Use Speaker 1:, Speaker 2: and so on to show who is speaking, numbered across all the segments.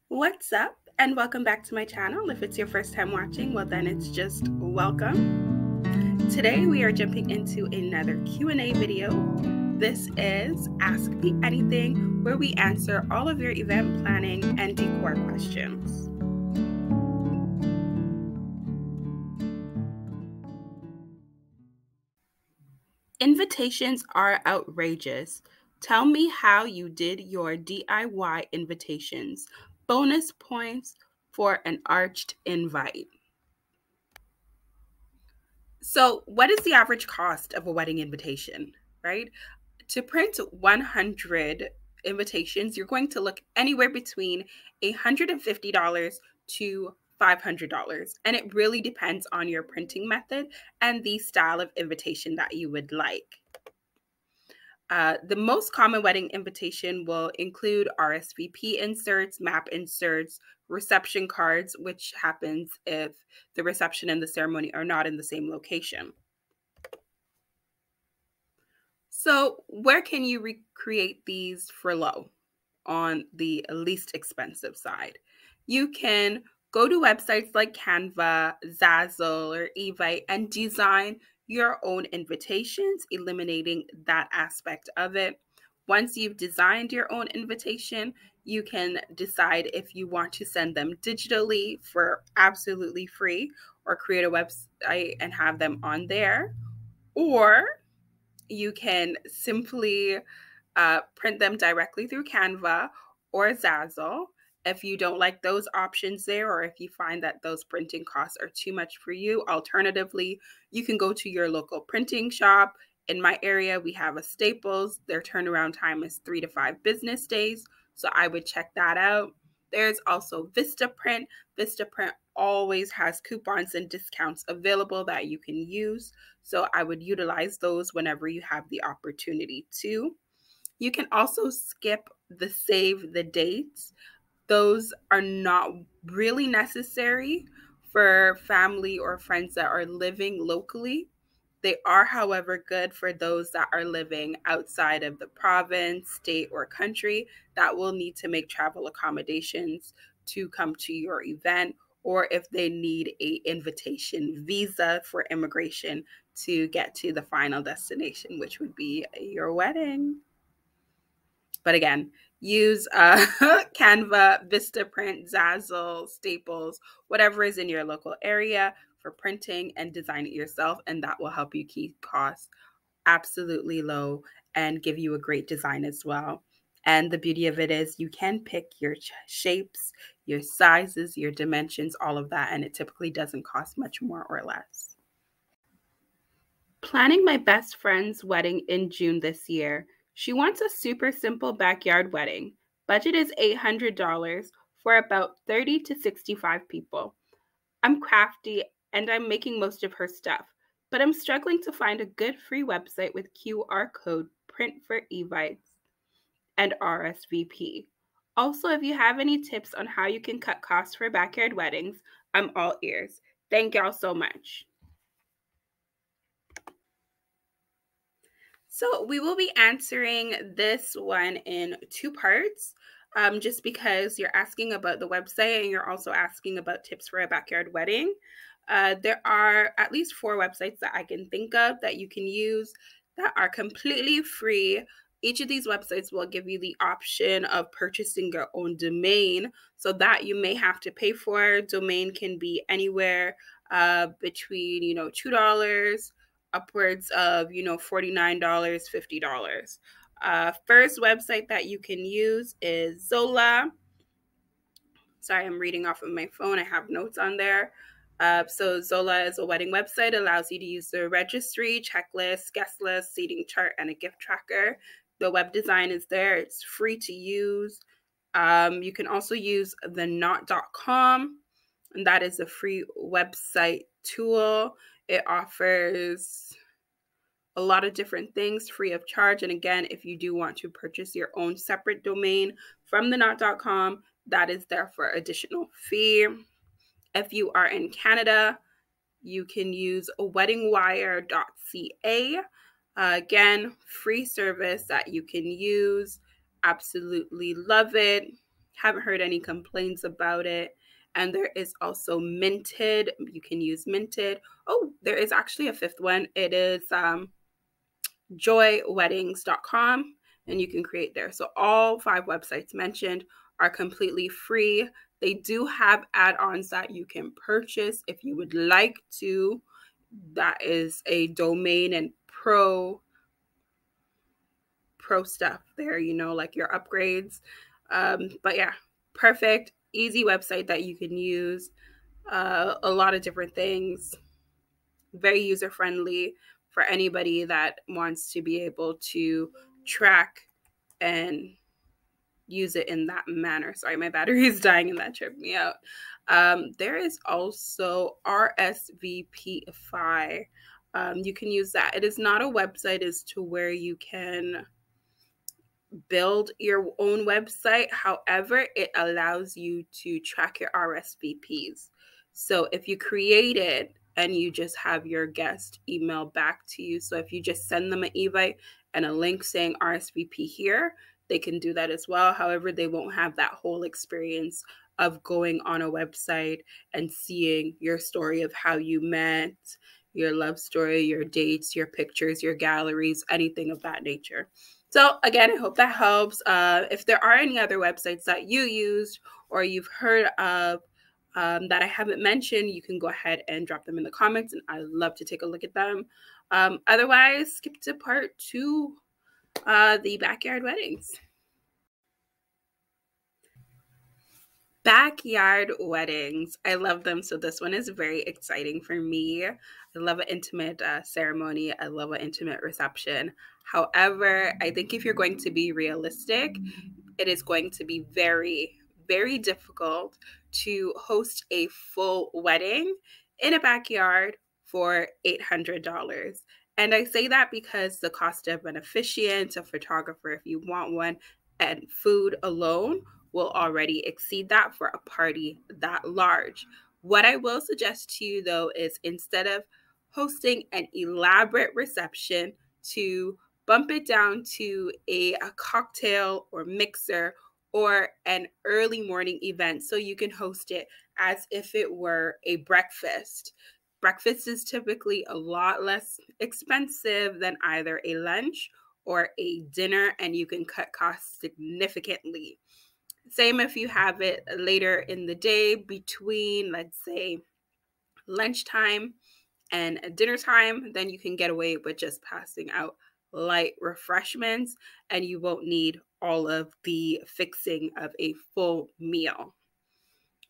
Speaker 1: What's up, and welcome back to my channel. If it's your first time watching, well then it's just welcome. Today we are jumping into another Q&A video. This is Ask Me Anything, where we answer all of your event planning and decor questions. Invitations are outrageous. Tell me how you did your DIY invitations. Bonus points for an arched invite. So, what is the average cost of a wedding invitation, right? To print 100 invitations, you're going to look anywhere between $150 to $500. And it really depends on your printing method and the style of invitation that you would like. The most common wedding invitation will include RSVP inserts, map inserts, reception cards, which happens if the reception and the ceremony are not in the same location. So where can you recreate these for low on the least expensive side? You can go to websites like Canva, Zazzle, or Evite and design your own invitations, eliminating that aspect of it. Once you've designed your own invitation, you can decide if you want to send them digitally for absolutely free or create a website and have them on there, or you can simply print them directly through Canva or Zazzle. If you don't like those options there, or if you find that those printing costs are too much for you, alternatively, you can go to your local printing shop. In my area, we have a Staples. Their turnaround time is 3 to 5 business days, so I would check that out. There's also Vistaprint. Vistaprint always has coupons and discounts available that you can use, so I would utilize those whenever you have the opportunity to. You can also skip the save the dates. Those are not really necessary for family or friends that are living locally. They are, however, good for those that are living outside of the province, state, or country that will need to make travel accommodations to come to your event, or if they need an invitation visa for immigration to get to the final destination, which would be your wedding. But again, use Canva, Vistaprint, Zazzle, Staples, whatever is in your local area for printing, and design it yourself. And that will help you keep costs absolutely low and give you a great design as well. And the beauty of it is you can pick your shapes, your sizes, your dimensions, all of that. And it typically doesn't cost much more or less. Planning my best friend's wedding in June this year. She wants a super simple backyard wedding. Budget is $800 for about 30 to 65 people. I'm crafty and I'm making most of her stuff, but I'm struggling to find a good free website with QR code, print for evites, and RSVP. Also, if you have any tips on how you can cut costs for backyard weddings, I'm all ears. Thank y'all so much. So we will be answering this one in two parts, just because you're asking about the website and you're also asking about tips for a backyard wedding. There are at least 4 websites that I can think of that you can use that are completely free. Each of these websites will give you the option of purchasing your own domain, so that you may have to pay for. Domain can be anywhere between $2 upwards of $49, $50. First website that you can use is Zola. Sorry, I'm reading off of my phone. I have notes on there. So Zola is a wedding website. It allows you to use the registry, checklist, guest list, seating chart, and a gift tracker. The web design is there. It's free to use. You can also use the knot.com, and that is a free website tool. It offers a lot of different things free of charge. And again, if you do want to purchase your own separate domain from the knot.com, that is there for additional fee. If you are in Canada, you can use weddingwire.ca. Again, free service that you can use. Absolutely love it. Haven't heard any complaints about it. And there is also Minted. You can use Minted. Oh, there is actually a fifth one. It is joyweddings.com, and you can create there. So all 5 websites mentioned are completely free. They do have add-ons that you can purchase if you would like to. That is a domain and pro stuff there, like your upgrades. But yeah, perfect, easy website that you can use. A lot of different things, very user friendly for anybody that wants to be able to track and use it in that manner. Sorry, my battery is dying and that tripped me out. There is also RSVPify. You can use that. It is not a website as to where you can build your own website. However, it allows you to track your RSVPs. So if you create it and you just have your guest email back to you, so if you just send them an invite and a link saying RSVP here, they can do that as well. However, they won't have that whole experience of going on a website and seeing your story of how you met, your love story, your dates, your pictures, your galleries, anything of that nature. So again, I hope that helps. If there are any other websites that you used or you've heard of that I haven't mentioned, you can go ahead and drop them in the comments, and I'd love to take a look at them. Otherwise, skip to part 2, the backyard weddings. Backyard weddings. I love them. So this one is very exciting for me. I love an intimate ceremony. I love an intimate reception. However, I think if you're going to be realistic, it is going to be very, very difficult to host a full wedding in a backyard for $800. And I say that because the cost of an officiant, a photographer, if you want one, and food alone will already exceed that for a party that large. What I will suggest to you, though, is instead of hosting an elaborate reception, to bump it down to a cocktail or mixer or an early morning event, so you can host it as if it were a breakfast. Breakfast is typically a lot less expensive than either a lunch or a dinner, and you can cut costs significantly. Same if you have it later in the day between, let's say, lunchtime and dinner time, then you can get away with just passing out light refreshments and you won't need all of the fixing of a full meal.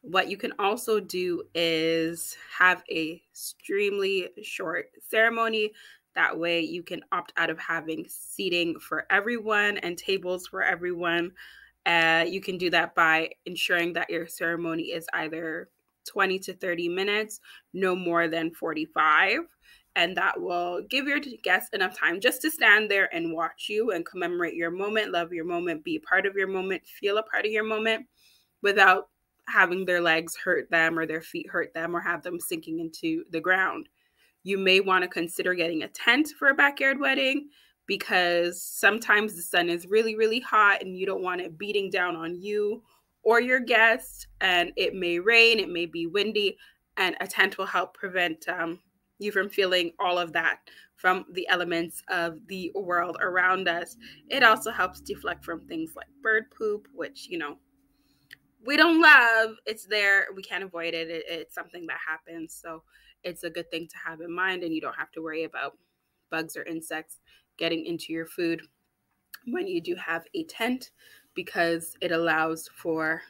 Speaker 1: What you can also do is have a extremely short ceremony. That way you can opt out of having seating for everyone and tables for everyone. You can do that by ensuring that your ceremony is either 20 to 30 minutes, no more than 45. And that will give your guests enough time just to stand there and watch you and commemorate your moment, love your moment, be a part of your moment, feel a part of your moment without having their legs hurt them or their feet hurt them or have them sinking into the ground. You may want to consider getting a tent for a backyard wedding because sometimes the sun is really, really hot and you don't want it beating down on you or your guests, and it may rain, it may be windy, and a tent will help prevent you from feeling all of that from the elements of the world around us. It also helps deflect from things like bird poop, which, we don't love. It's there. We can't avoid it. It's something that happens. So it's a good thing to have in mind, and you don't have to worry about bugs or insects getting into your food when you do have a tent, because it allows for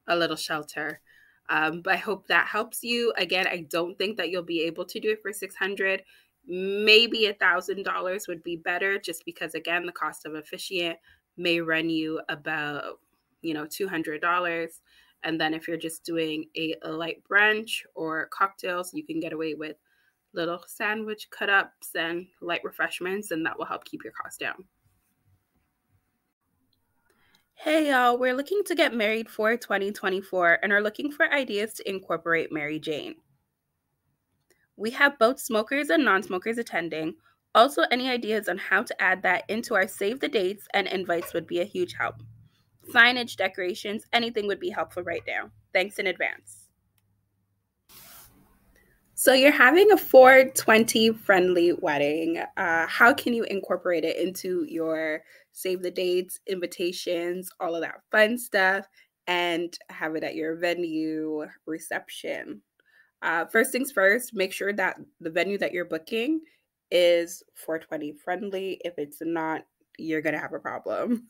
Speaker 1: a little shelter. But I hope that helps you. Again, I don't think that you'll be able to do it for $600. Maybe $1,000 would be better, just because, again, the cost of officiant may run you about $200. And then if you're just doing a light brunch or cocktails, you can get away with little sandwich cut ups and light refreshments, and that will help keep your costs down. Hey y'all, we're looking to get married for 2024 and are looking for ideas to incorporate Mary Jane. We have both smokers and non-smokers attending. Also, any ideas on how to add that into our save the dates and invites would be a huge help. signage, decorations, anything would be helpful right now. Thanks in advance. So you're having a 420 friendly wedding. How can you incorporate it into your save the dates, invitations, all of that fun stuff, and have it at your venue reception? First things first, make sure that the venue that you're booking is 420 friendly. If it's not, you're going to have a problem.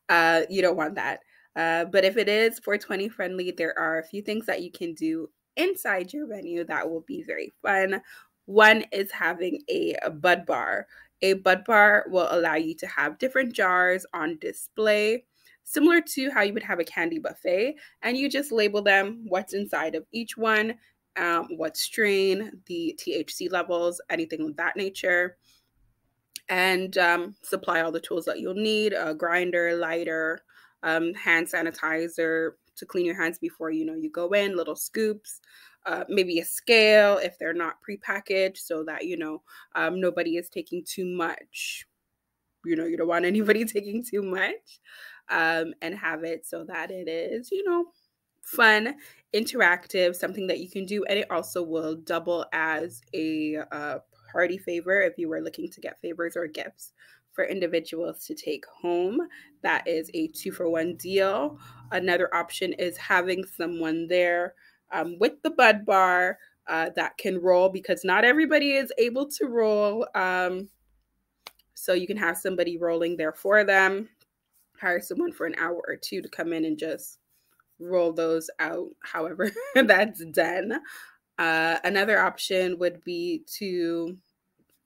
Speaker 1: You don't want that. But if it is 420 friendly, there are a few things that you can do inside your venue that will be very fun. One is having a bud bar. A bud bar will allow you to have different jars on display, similar to how you would have a candy buffet, and you just label them, what's inside of each one, what strain, the THC levels, anything of that nature, and supply all the tools that you'll need: a grinder, lighter, hand sanitizer to clean your hands before you go in, little scoops, maybe a scale if they're not prepackaged, so that nobody is taking too much. You don't want anybody taking too much, and have it so that it is fun, interactive, something that you can do. And it also will double as a party favor if you were looking to get favors or gifts for individuals to take home. That is a 2-for-1 deal. Another option is having someone there with the bud bar that can roll, because not everybody is able to roll. So you can have somebody rolling there for them. Hire someone for an hour or two to come in and just roll those out, however that's done. Another option would be to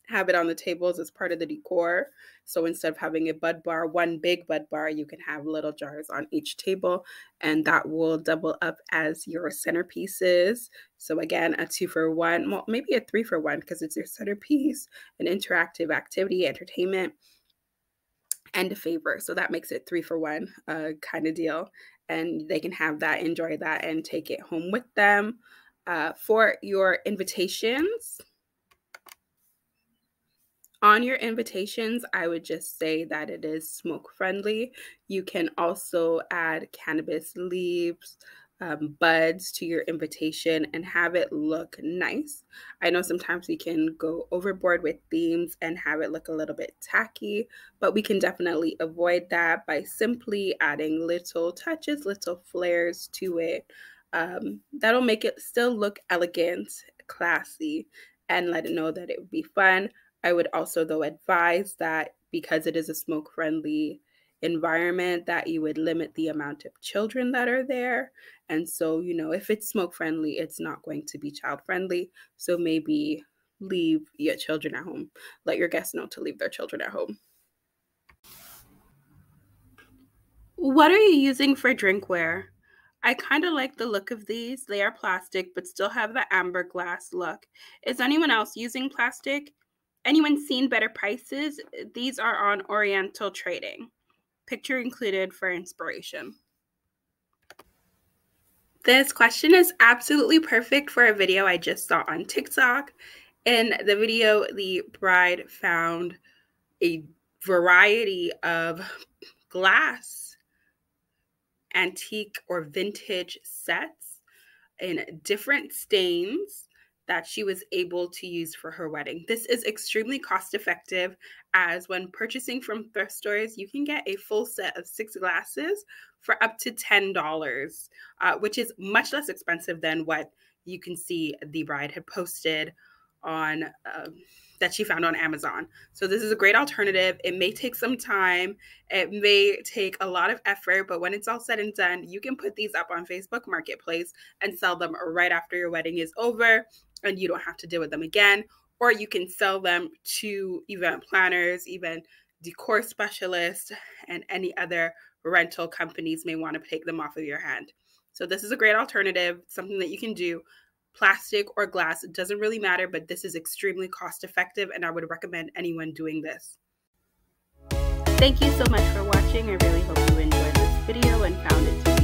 Speaker 1: have it on the tables as part of the decor. So instead of having a bud bar, one big bud bar, you can have little jars on each table, and that will double up as your centerpieces. So again, a 2-for-1, well, maybe a 3-for-1, because it's your centerpiece, an interactive activity, entertainment, and a favor. So that makes it 3-for-1 kind of deal. And they can have that, enjoy that, and take it home with them. For your invitations, on your invitations, I would just say that it is smoke friendly. You can also add cannabis leaves, buds to your invitation and have it look nice. I know sometimes we can go overboard with themes and have it look a little bit tacky, but we can definitely avoid that by simply adding little touches, little flares to it. That'll make it still look elegant, classy, and let it know that it would be fun. I would also, though, advise that because it is a smoke-friendly environment, that you would limit the amount of children that are there. And so, if it's smoke-friendly, it's not going to be child-friendly. So maybe leave your children at home. Let your guests know to leave their children at home. What are you using for drinkware? I kind of like the look of these. They are plastic, but still have the amber glass look. Is anyone else using plastic? Anyone seen better prices? These are on Oriental Trading. Picture included for inspiration. This question is absolutely perfect for a video I just saw on TikTok. In the video, the bride found a variety of glass, antique or vintage sets in different stains that she was able to use for her wedding. This is extremely cost effective, as when purchasing from thrift stores, you can get a full set of 6 glasses for up to $10, which is much less expensive than what you can see the bride had posted on that she found on Amazon. So this is a great alternative. It may take some time. It may take a lot of effort, but when it's all said and done, you can put these up on Facebook Marketplace and sell them right after your wedding is over, and you don't have to deal with them again. Or you can sell them to event planners, even decor specialists, and any other rental companies may want to take them off of your hand. So this is a great alternative, something that you can do. Plastic or glass, it doesn't really matter, but this is extremely cost effective, and I would recommend anyone doing this. Thank you so much for watching. I really hope you enjoyed this video and found it to